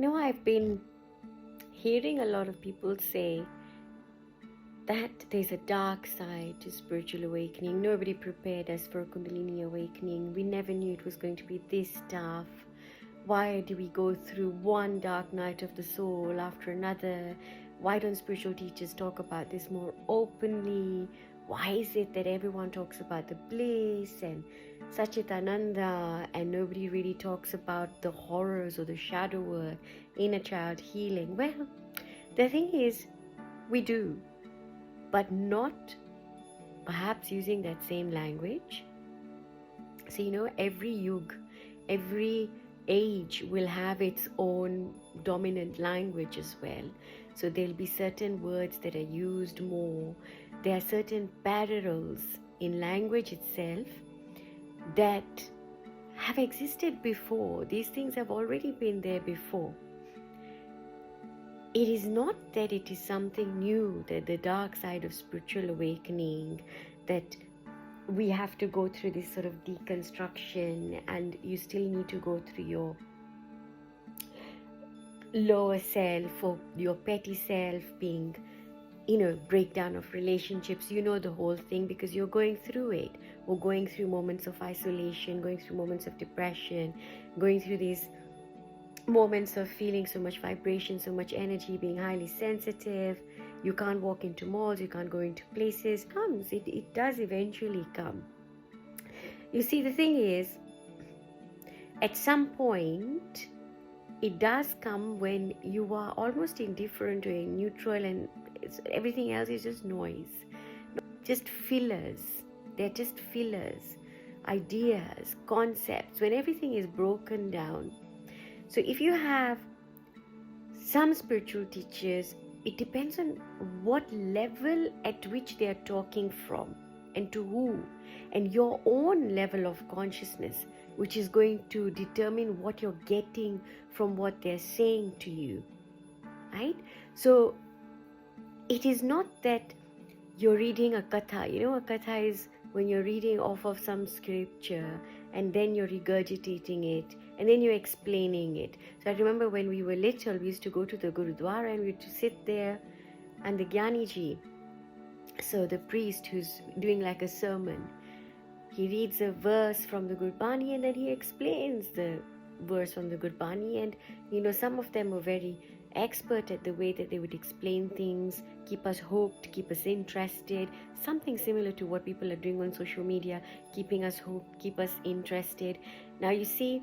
I've been hearing a lot of people say that there's a dark side to spiritual awakening. Nobody prepared us for Kundalini awakening. We never knew it was going to be this tough. Why do we go through one dark night of the soul after another? Why don't spiritual teachers talk about this more openly? Why is it that everyone talks about the bliss and Satchitananda and nobody really talks about the horrors or the shadow work, inner child healing? Well, the thing is, we do, but not perhaps using that same language. So, every yug, every age will have its own dominant language as well. So there'll be certain words that are used more. There are certain parallels in language itself that have existed before. These things have already been there before. It is not that it is something new, that the dark side of spiritual awakening, that we have to go through this sort of deconstruction and you still need to go through your lower self or your petty self being, breakdown of relationships. The whole thing because you're going through it, or going through moments of isolation, going through moments of depression, going through these moments of feeling so much vibration, so much energy, being highly sensitive. You can't walk into malls, you can't go into places. It does eventually come. You see, the thing is, at some point, it does come when you are almost indifferent or neutral and everything else is just noise. Just fillers. They're just fillers. Ideas, concepts, when everything is broken down. So if you have some spiritual teachers, it depends on what level at which they are talking from and to who, and your own level of consciousness, which is going to determine what you're getting from what they're saying to you, right? So it is not that you're reading a katha. A katha is when you're reading off of some scripture and then you're regurgitating it and then you're explaining it. So I remember when we were little, we used to go to the Gurudwara and we used to sit there, and the Gyaniji, so the priest who's doing like a sermon, he reads a verse from the Gurbani and then he explains the verse from the Gurbani. And some of them were very expert at the way that they would explain things, keep us hooked, keep us interested, something similar to what people are doing on social media, keeping us hooked, keep us interested. Now you see,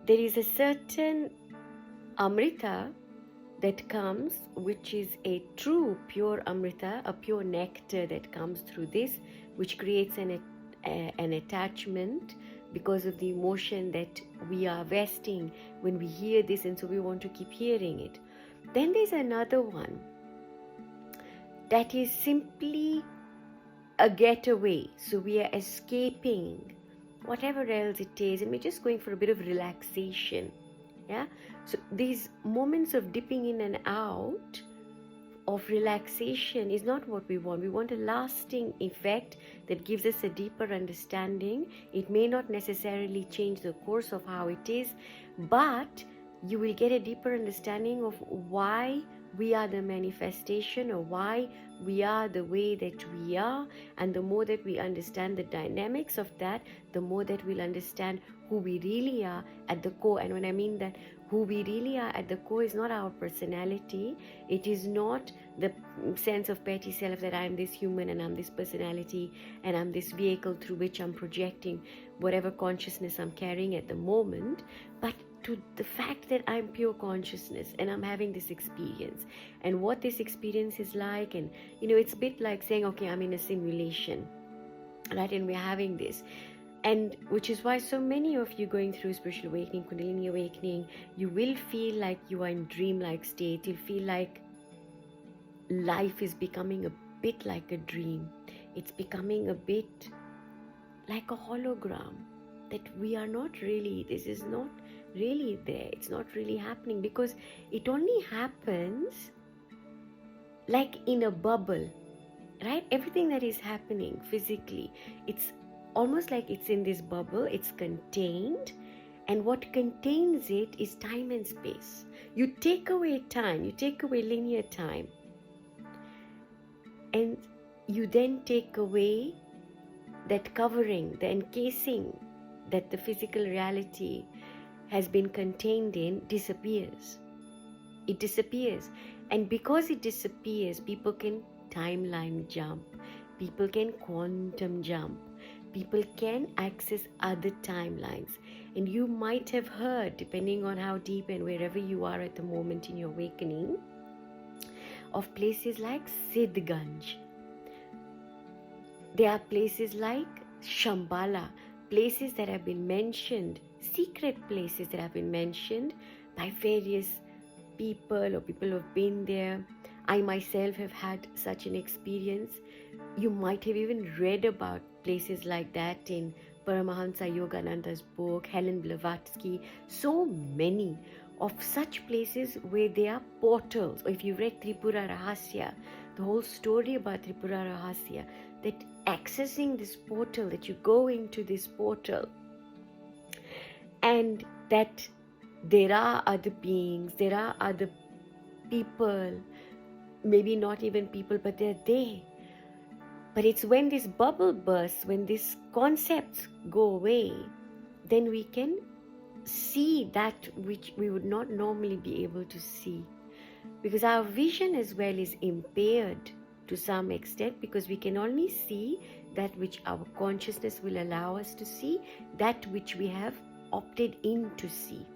there is a certain Amrita that comes, which is a true pure Amrita, a pure nectar that comes through this, which creates an attachment because of the emotion that we are vesting when we hear this, and so we want to keep hearing it. Then there's another one that is simply a getaway. So we are escaping whatever else it is, and we're just going for a bit of relaxation. Yeah. So these moments of dipping in and out of relaxation is not what we want. We want a lasting effect that gives us a deeper understanding. It may not necessarily change the course of how it is, but you will get a deeper understanding of why we are the manifestation, or why we are the way that we are. And the more that we understand the dynamics of that, the more that we'll understand who we really are at the core. And when I mean that, who we really are at the core is not our personality. It is not the sense of petty self that I'm this human and I'm this personality and I'm this vehicle through which I'm projecting whatever consciousness I'm carrying at the moment, but to the fact that I'm pure consciousness and I'm having this experience, and what this experience is like. And it's a bit like saying, okay, I'm in a simulation, right? And we're having this, and which is why so many of you going through spiritual awakening, Kundalini awakening, you will feel like you are in dreamlike state. You'll feel like life is becoming a bit like a dream. It's becoming a bit like a hologram, that we are not really, this is not really there, it's not really happening, because it only happens like in a bubble, right? Everything that is happening physically, it's almost like it's in this bubble, it's contained, And what contains it is time and space. You take away time, you take away linear time, and you then take away that covering, the encasing that the physical reality has been contained in disappears. It disappears. And because it disappears, people can timeline jump, people can quantum jump, people can access other timelines. And you might have heard, depending on how deep and wherever you are at the moment in your awakening, of places like Siddhganj. There are places like Shambhala, places that have been mentioned, secret places that have been mentioned by various people or people who have been there. I myself have had such an experience. You might have even read about places like that in Paramahansa Yogananda's book, Helen Blavatsky, so many of such places where there are portals. Or if you read Tripura Rahasya, the whole story about Tripura Rahasya, that accessing this portal, that you go into this portal, and that there are other beings, there are other people, maybe not even people, but they're there. But it's when this bubble bursts, when these concepts go away, then we can see that which we would not normally be able to see. Because our vision as well is impaired to some extent, because we can only see that which our consciousness will allow us to see, that which we have opted in to see.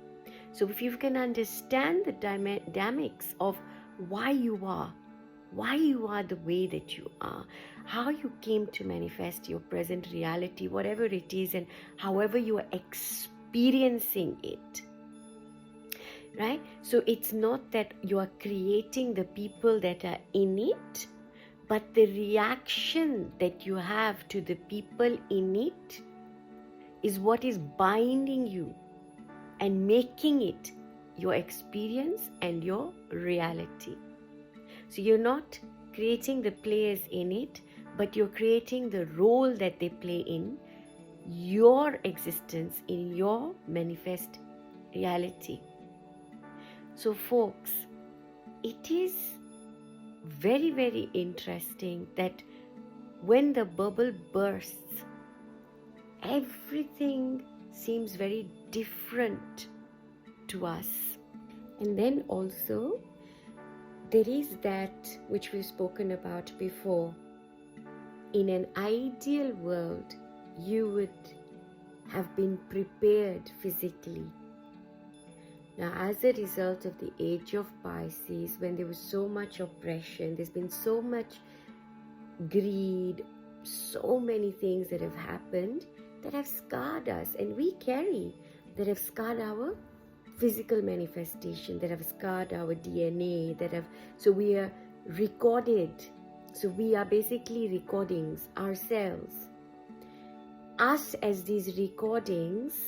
So if you can understand the dynamics of why you are the way that you are, how you came to manifest your present reality, whatever it is, and however you are experiencing it, right? So it's not that you are creating the people that are in it, but the reaction that you have to the people in it is what is binding you and making it your experience and your reality. So you're not creating the players in it, but you're creating the role that they play in your existence, in your manifest reality. So folks, it is very, very interesting that when the bubble bursts, everything seems very different to us. And then also there is that which we've spoken about before. In an ideal world, you would have been prepared physically. Now, as a result of the age of Pisces, when there was so much oppression, there's been so much greed, so many things that have happened that have scarred us, and we carry, that have scarred our physical manifestation, that have scarred our DNA, so we are recorded. So we are basically recordings ourselves. Us as these recordings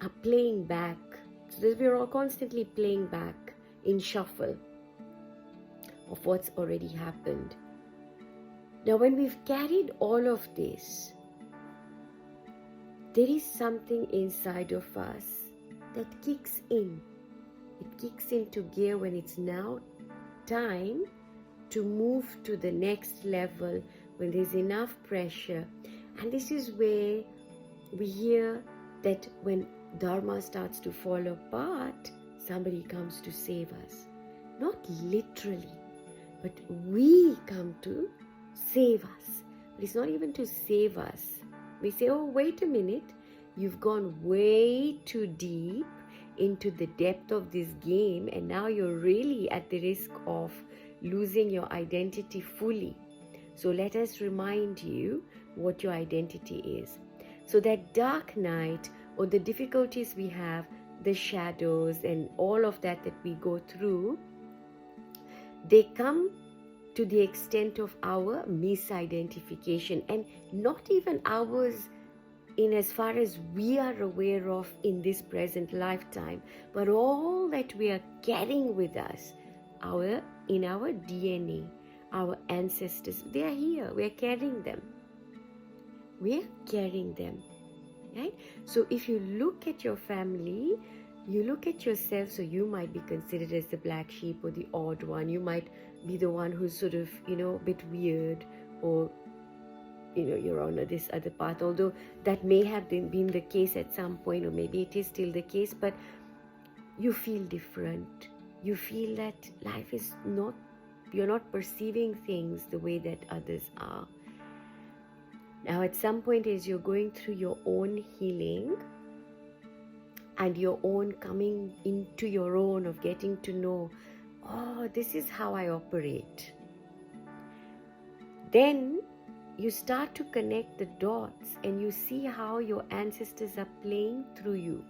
are playing back. So we're all constantly playing back in shuffle of what's already happened. Now, when we've carried all of this, there is something inside of us that kicks in. It kicks into gear when it's now time to move to the next level, when there's enough pressure. And this is where we hear that when Dharma starts to fall apart, somebody comes to save us. Not literally, but we come to save us. But it's not even to save us. We say, oh, wait a minute, you've gone way too deep into the depth of this game, and now you're really at the risk of losing your identity fully. So let us remind you what your identity is. So that dark night, or the difficulties we have, the shadows and all of that we go through, they come to the extent of our misidentification, and not even ours in as far as we are aware of in this present lifetime, but all that we are carrying with us, in our DNA, our ancestors, they are here. We are carrying them. We are carrying them. right? So if you look at your family, you look at yourself, so you might be considered as the black sheep or the odd one. You might be the one who's sort of, a bit weird, or you're on this other path, although that may have been the case at some point, or maybe it is still the case, but you feel different. You feel that life is not, you're not perceiving things the way that others are. Now, at some point, as you're going through your own healing and your own coming into your own, of getting to know, oh, this is how I operate, then you start to connect the dots and you see how your ancestors are playing through you.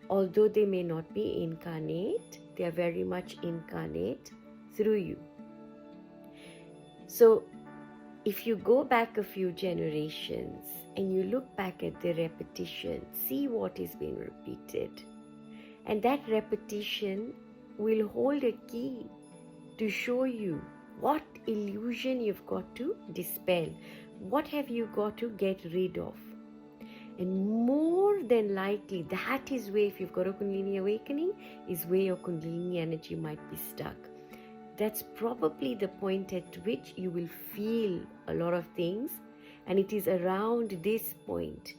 Although they may not be incarnate, they are very much incarnate through you. So if you go back a few generations and you look back at the repetition, see what is being repeated. And that repetition will hold a key to show you what illusion you've got to dispel. What have you got to get rid of? And more than likely, that is where, if you've got a Kundalini awakening, is where your Kundalini energy might be stuck. That's probably the point at which you will feel a lot of things, and it is around this point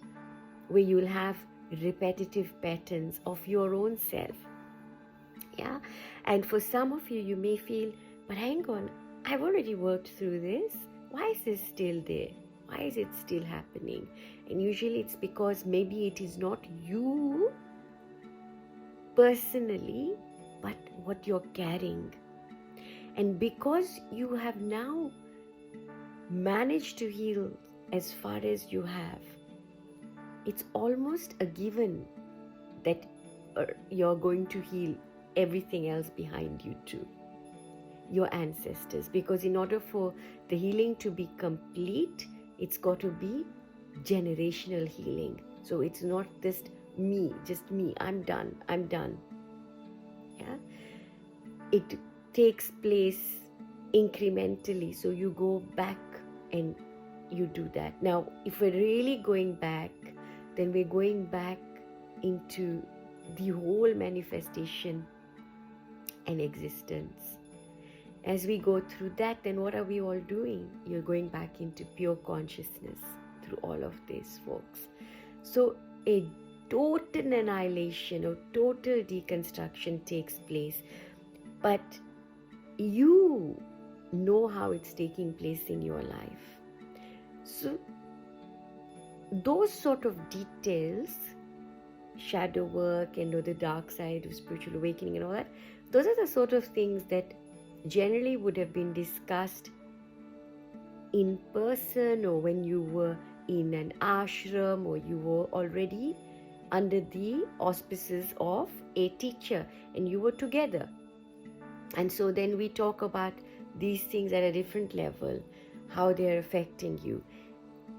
where you will have repetitive patterns of your own self. Yeah, and for some of you, you may feel, but hang on, I've already worked through this. Why is this still there? Why is it still happening? And usually it's because maybe it is not you personally, but what you're carrying. And because you have now managed to heal as far as you have, it's almost a given that you're going to heal everything else behind you too, your ancestors. Because in order for the healing to be complete, it's got to be generational healing. So it's not just me, I'm done. Yeah, it takes place incrementally. So you go back and you do that. Now, if we're really going back, then we're going back into the whole manifestation and existence. As we go through that, then what are we all doing? You're going back into pure consciousness through all of this, folks. So a total annihilation or total deconstruction takes place, but you know how it's taking place in your life. So those sort of details, shadow work and the dark side of spiritual awakening and all that, those are the sort of things that generally would have been discussed in person, or when you were in an ashram, or you were already under the auspices of a teacher and you were together. And so then we talk about these things at a different level, how they're affecting you.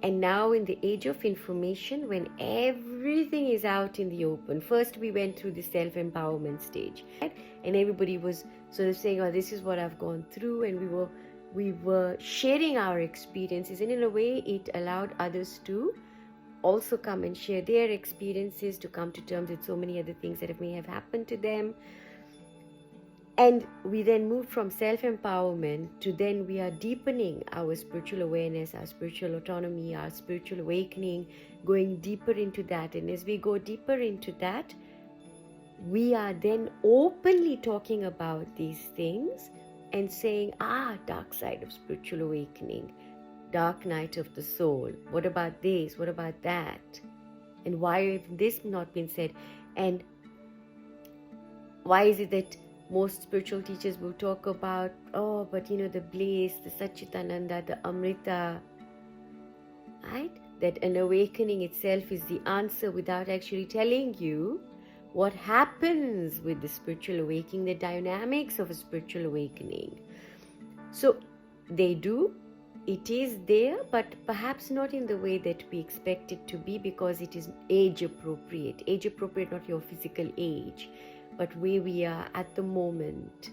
And now in the age of information, when everything is out in the open, first we went through the self-empowerment stage, right? And everybody was sort of saying, oh, this is what I've gone through, and we were sharing our experiences, and in a way it allowed others to also come and share their experiences, to come to terms with so many other things that may have happened to them. And we then moved from self-empowerment to then we are deepening our spiritual awareness, our spiritual autonomy, our spiritual awakening, going deeper into that. And as we go deeper into that, we are then openly talking about these things and saying, dark side of spiritual awakening, dark night of the soul. What about this? What about that? And why have this not been said? And why is it that most spiritual teachers will talk about, but the bliss, the Satchitananda, the Amrita, right? That an awakening itself is the answer, without actually telling you what happens with the spiritual awakening, the dynamics of a spiritual awakening. So they do, it is there, but perhaps not in the way that we expect it to be, because it is age appropriate, not your physical age, but where we are at the moment.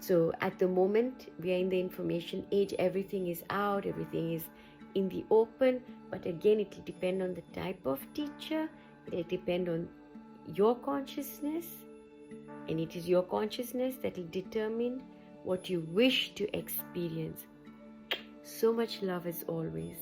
So at the moment, we are in the information age, everything is out, everything is in the open, but again, it will depend on the type of teacher, it will depend on your consciousness, and it is your consciousness that will determine what you wish to experience. So much love as always.